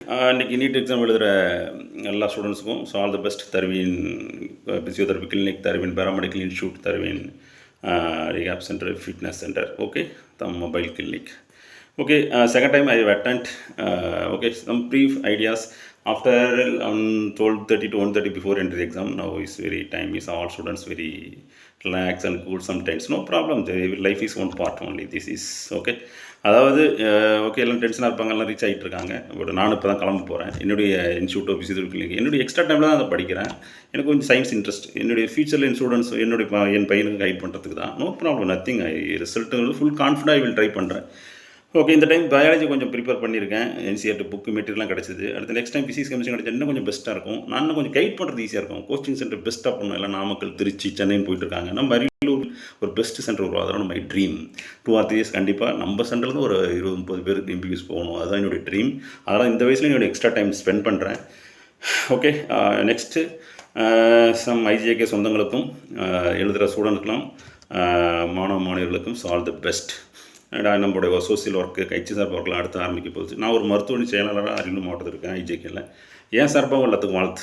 இன்றைக்கி NEET exam எழுதுகிற எல்லா ஸ்டூடெண்ட்ஸுக்கும் ஆல் த பெஸ்ட் தருவின் பிசியோதெரபி கிளினிக், தருவின் பேராமெடிக்கல் இன்ஸ்டியூட், தருவின் rehab center, fitness center, okay, the mobile clinic. Okay, second time I have attended, okay, some brief ideas after 12:30 to 1:30 before entry exam. Now is very time is all students very relax and cool sometimes, no problem, life is one part only, this is okay. அதாவது okay எல்லாம் டென்ஷனாக இருப்பாங்க, எல்லாம் reach ஆகிட்டு இருக்காங்க. But நானும் இப்போ தான் கிளம்ப போகிறேன். என்னுடைய இன்ஸ்டியூட் ஆஃப் பிசியோதெரபி கிளினிக் என்னுடைய எக்ஸ்ட்ரா டைமில் தான் அதை படிக்கிறேன். எனக்கு கொஞ்சம் சயின்ஸ் இன்ட்ரெஸ்ட், என்னுடைய ஃபியூச்சரில் என் ஸ்டூடெண்ட்ஸ் என் பையனுக்கு கைட் பண்ணுறதுக்கு தான். No problem, nothing. ரிசல்ட்டு வந்து full confident I will try பண்ணுறேன். ஓகே, இந்த டைம் பயாலஜி கொஞ்சம் ப்ரிப்பேர் பண்ணியிருக்கேன். என்சிஆர்டி புக்கு மெட்டீரியல்லாம் கிடச்சிது. அடுத்த நெக்ஸ்ட் டைம் ஃபிசிக்ஸ் கெமிஸ்ட்ரி கிடச்சா இன்னும் கொஞ்சம் பெஸ்ட்டாக இருக்கும். நான் இன்னும் கொஞ்சம் கைட் பண்ணுறது ஈஸியாக இருக்கும். கோச்சிங் சென்டர் பெஸ்ட்டாக பண்ணணும். எல்லாம் நாமக்கல், திருச்சி, சென்னைன்னு போயிட்டுருக்காங்க. நம்ம அரியலூர் ஒரு பெஸ்ட் சென்டர் வரும். அதெல்லாம் மை ட்ரீம். 2 or 3 years கண்டிப்பாக நம்ம சென்டர்லேருந்து ஒரு 20-30 பேருக்கு எம்பிபிஎஸ் போகணும். அதுதான் என்னுடைய ட்ரீம். அதனால் இந்த வயசுல என்னுடைய எக்ஸ்ட்ரா டைம் ஸ்பெண்ட் பண்ணுறேன். ஓகே, நெக்ஸ்ட்டு சம் ஐஜிஏகே சொந்தங்களுக்கும் எழுதுகிற ஸ்டூடெண்ட்க்கெலாம் மாணவ மாணவர்களுக்கும் ஆல் த பெஸ்ட். நம்மளுடைய சோசியல் ஒர்க்கு ஹெச்எஸ்ஆர் ஒர்க்கெலாம் அடுத்து ஆரம்பிக்க போகுது. நான் ஒரு மருத்துவமனை செயலாளராக அரியலூர் மாவட்டத்தில் இருக்கேன். ஐஜேகேல ஏன் சார்பாக எல்லாத்துக்கும் வாழ்த்து.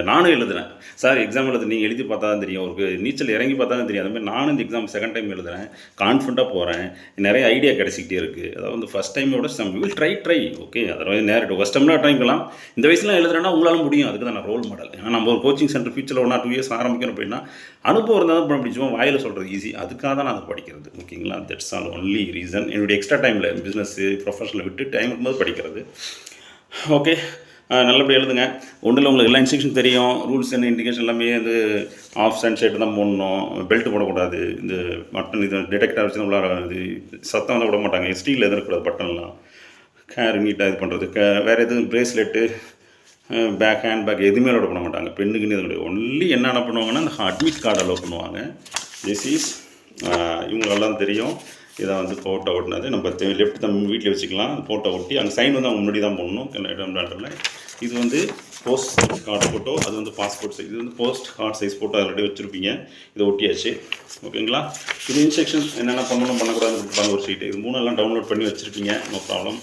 நானும் எழுதுறேன் சார். எக்ஸாம் எழுது நீங்கள் எழுதி பார்த்தா தான் தெரியும், ஒரு நீச்சல் இறங்கி பார்த்தா தான் தெரியும். அதுமாதிரி நானும் இந்த எக்ஸாம் செகண்ட் டைம் எழுதுறேன், கான்ஃபிடண்ட்டாக போகிறேன். நிறைய ஐடியா கிடச்சிக்கிட்டே இருக்குது. அதாவது வந்து ஃபஸ்ட் டைமோட வில் ட்ரை ஓகே. அதாவது நேரிட்டு ஃபஸ்ட் டைம்லாம் ட்ரைங்கலாம். இந்த வயசுலாம் எழுதுறேன்னா உங்களால் முடியும். அதுக்கு தான் நான் ரோல் மாடல். ஏன்னா நம்ம ஒரு கோச்சிங் சென்டர் ஃபியூச்சரில் 1 or 2 years ஆரம்பிக்கணும் அப்படின்னா அனுபவம் இருந்தால் தான் பண்ண முடியும். வாயில் சொல்கிறது ஈஸி. அதுக்காக தான் நான் அதை படிக்கிறது. ஓகேங்களா, தட்ஸ் ஆல் ஒன்லி ரீசன். என்னுடைய எக்ஸ்ட்ரா டைமில் பிஸ்னஸ்ஸு ப்ரொஃபஷனில் விட்டு டைம் இருக்கும்போது படிக்கிறது. ஓகே, நல்லபடியாக எழுதுங்க. ஒன்றில் உங்களுக்கு எல்லா இன்ஸ்ட்ரக்ஷன் தெரியும். ரூல்ஸ் என்ன இண்டிகேஷன் எல்லாமே வந்து ஆஃப் சைட் ஷர்ட் தான் போடணும், பெல்ட் போடக்கூடாது, இந்த பட்டன் இது டிடெக்டாக வச்சு நம்மளால் இது சத்தம் வந்து விட மாட்டாங்க, ஸ்டீலில் எதுவும் இருக்கக்கூடாது பட்டன்லாம். கேர் நீட்டாக இது பண்ணுறது, வேறு எதுவும் ப்ரேஸ்லெட்டு, ஹேண்ட் பேக் எதுவுமே அலோட் பண்ண மாட்டாங்க. பெண்ணுக்குன்னு எதுவும் கிடையாது. ஒன்லி என்ன பண்ணுவாங்கன்னா அந்த அட்மிட் கார்டு அலோட் பண்ணுவாங்க. திஸ் இஸ் இவங்களெல்லாம் தெரியும். இதை வந்து ஃபோட்டோ ஓட்டினது நம்ம லெஃப்ட் நம்ம வீட்டில் வச்சுக்கலாம். ஃபோட்டோ ஒட்டி அங்கே சைன் வந்து அவங்க முன்னாடி தான் போடணும். இது வந்து போஸ்ட் கார்டு ஃபோட்டோ, அது வந்து பாஸ்போர்ட் சைஸ். இது வந்து post card size photo already வச்சுருப்பீங்க. இதை ஒட்டியாச்சு. ஓகேங்களா, இது இன்ஸ்ட்ரக்ஷன் என்னென்ன பண்ணணும் பண்ணக்கூடாதுன்னு கொடுப்பாங்க ஒரு ஷீட்டு. இது 3 எல்லாம் டவுன்லோட் பண்ணி வச்சுருப்பீங்க. No problem.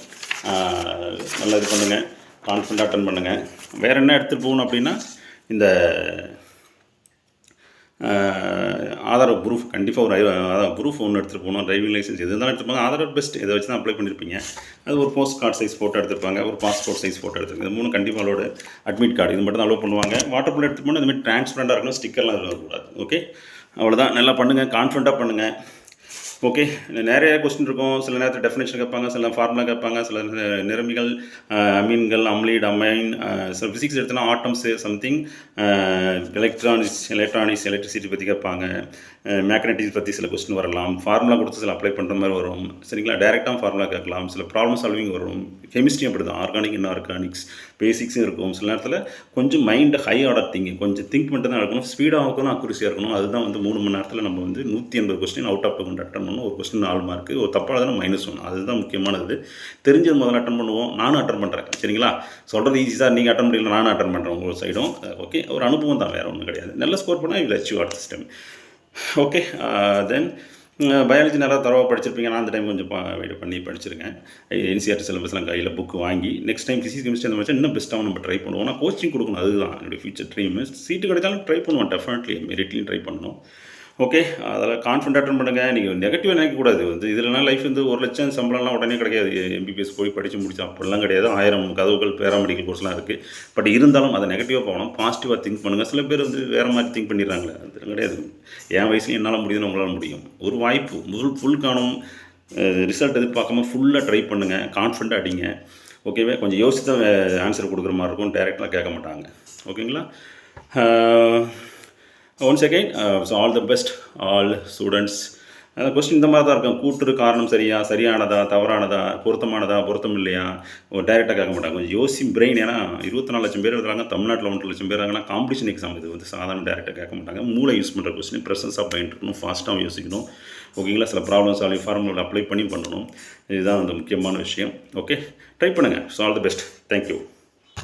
நல்லா இது பண்ணுங்கள், கான்ஃபிடண்ட்டாக அட்டன் பண்ணுங்கள். வேறு என்ன எடுத்துகிட்டு போகணும் அப்படின்னா இந்த ஆதார் ப்ரூஃப் கண்டிப்பாக ஒரு ஆதார் ப்ரூஃப் ஒன்று எடுத்துகிட்டு போகணும். டிரைவிங் லைசன்ஸ் எது இருந்தாலும் எடுத்துருப்பாங்க. ஆதார் பெஸ்ட் இதை வச்சு தான் அப்ளை பண்ணியிருப்பீங்க. அது ஒரு போஸ்ட் கார்டு சைஸ் ஃபோட்டோ எடுத்துருப்பாங்க, ஒரு பாஸ்போர்ட் சைஸ் ஃபோட்டோ எடுத்துருப்பாங்க. இது 3 கண்டிப்பாக அலோடு. அட்மிட் கார்டு இது மட்டும் தான் அலோவ் பண்ணுவாங்க. வாட்டர் பாட்டில் எடுத்துகிட்டு போனால் இதுமாதிரி டிரான்ஸ்பரண்டாக இருக்கணும், ஸ்டிக்கர்லாம் இருக்கக்கூடாது. ஓகே, அவ்வளோதான். நல்லா பண்ணுங்கள், கான்ஃபிடண்ட்டாக பண்ணுங்கள். ஓகே, நிறைய கொஸ்டின் இருக்கும். சில நேரத்தில் டெஃபினேஷன் கேட்பாங்க, சில ஃபார்முலா கேட்பாங்க, சில நிரம்பிகள், அமீன்கள், அம்லீட், அமைன், சில ஃபிசிக்ஸ் எடுத்தோன்னா ஆட்டம்ஸு சம்திங், எலக்ட்ரிசிட்டி பற்றி கேட்பாங்க, மேக்னட்டிக்ஸ் பற்றி சில கொஸ்டின் வரலாம். ஃபார்முலா கொடுத்து சில அப்ளை பண்ணுற மாதிரி வரும். சரிங்களா, டேரெக்டாக ஃபார்முலா கேட்கலாம். சில ப்ராப்ளம் சால்விங் வரும். கெமிஸ்ட்ரி அப்படி தான், ஆர்கானிக் இன்ஆர்கானிக்ஸ் பேசிக்ஸும் இருக்கும். சில நேரத்தில் கொஞ்சம் மைண்டு ஹை ஆர்டர் கொஞ்சம் திங்க் பண்ணிட்டு தான் இருக்கணும். ஸ்பீடாக இருக்கணும், அக்குரஸியாக இருக்கணும். அதுதான் வந்து 3 மணி நேரத்தில் நம்ம வந்து 180 கொஸ்டின் அவுட் ஆஃப் 200 அட்டன் பண்ணணும். ஒரு கொஸ்டின் 4 மார்க்கு, ஒரு தப்பாக தான் -1. அதுதான் முக்கியமானது. தெரிஞ்சது முதல்ல அட்டன் பண்ணுவோம். நானும் அட்டன் பண்ணுறேன். சரிங்களா, சொல்கிறது ஈஸி சார், நீங்கள் அட்டன் பண்ணல, நானும் அட்டன் பண்ணுறேன் உங்கள் சைடும். ஓகே, ஒரு அனுபவம் தான், வேறு ஒன்றும் கிடையாது. நல்ல ஸ்கோர் பண்ணால் will achieve at this time. Okay, then biology நல்லா தரவாக படிச்சிருப்பீங்க. நான் அந்த டைம் கொஞ்சம் வெயிட் பண்ணி படிச்சிருக்கேன். என்சிஆர்டி சிலபஸ்லாம் கையில் புக்கு வாங்கி நெக்ஸ்ட் டைம் ஃபிசிக்ஸ் கெமிஸ்ட்ரி அந்த மாதிரி இன்னும் பெஸ்ட்டாக நம்ம ட்ரை பண்ணுவோம். நான் கோச்சிங் கொடுக்கணும், அதுதான் என்னுடைய ஃபியூச்சர் ட்ரீம். சீட்டு கிடைச்சாலும் ட்ரை பண்ணுவோம், டெஃபினெட்லி மெரிட்லையும் ட்ரை பண்ணணும். ஓகே, அதில் கான்ஃபிடென்ட் அட்டன் பண்ணுங்கள். நீங்கள் நெகட்டிவாக நினைக்கக்கூடாது. வந்து இதில்னா லைஃப் வந்து 1 லட்சம் சம்பளம்லாம் உடனே கிடைக்காது. எம்பிபிஎஸ் போய் படித்து முடிச்சா அப்படிலாம் கிடையாது. 1000 கதவுகள் பேராமெடிக்கல் கோர்ஸ்லாம் இருக்குது. பட் இருந்தாலும் அதை நெகட்டிவாக போகணும், பாசிட்டிவாக திங்க் பண்ணுங்கள். சில பேர் வந்து வேறு மாதிரி திங்க் பண்ணிடுறாங்களே, அது கிடையாது. என் வயசுலையும் என்னால் முடியுதுன்னு உங்களால் முடியும். ஒரு வாய்ப்பு ஃபுல் காணும். ரிசல்ட் எதிர்பார்க்காம ஃபுல்லாக ட்ரை பண்ணுங்கள், கான்ஃபிடண்ட்டாக அடிங்க. ஓகேவே, கொஞ்சம் யோசித்து தான் ஆன்சர் கொடுக்குற மாதிரி இருக்கும். டேரெக்டாக கேட்க மாட்டாங்க. ஓகேங்களா, once again all the best all students. அந்த கொஸ்டின் இந்த மாதிரி தான் இருக்கும். கூட்டுறு காரணம் சரியானதா, தவறானதா, பொருத்தம் இல்லையா, டேரெக்டாக கேட்க மாட்டாங்க. கொஞ்சம் யோசி பிரெயின். ஏன்னா 24 லட்சம் பேர் எழுதுறாங்க, தமிழ்நாட்டில் 1 லட்சம் பேர் இருக்காங்கன்னா காம்படிஷன் எக்ஸாம். இது வந்து சாதாரண டேரெக்டாக கேட்க மாட்டாங்க. மூளை யூஸ் பண்ணுற கொஸ்டின், ப்ரெசன்ஸ் ஆஃப் மைண்ட் இருக்கணும், ஃபாஸ்ட்டாக யோசிக்கணும். ஓகேங்களா, சில ப்ராப்ளம் சால்வ் ஃபார்முலா அப்ளை பண்ணணும். இதுதான் வந்து முக்கியமான விஷயம். ஓகே, ட்ரை பண்ணுங்கள். All the best. தேங்க்யூ.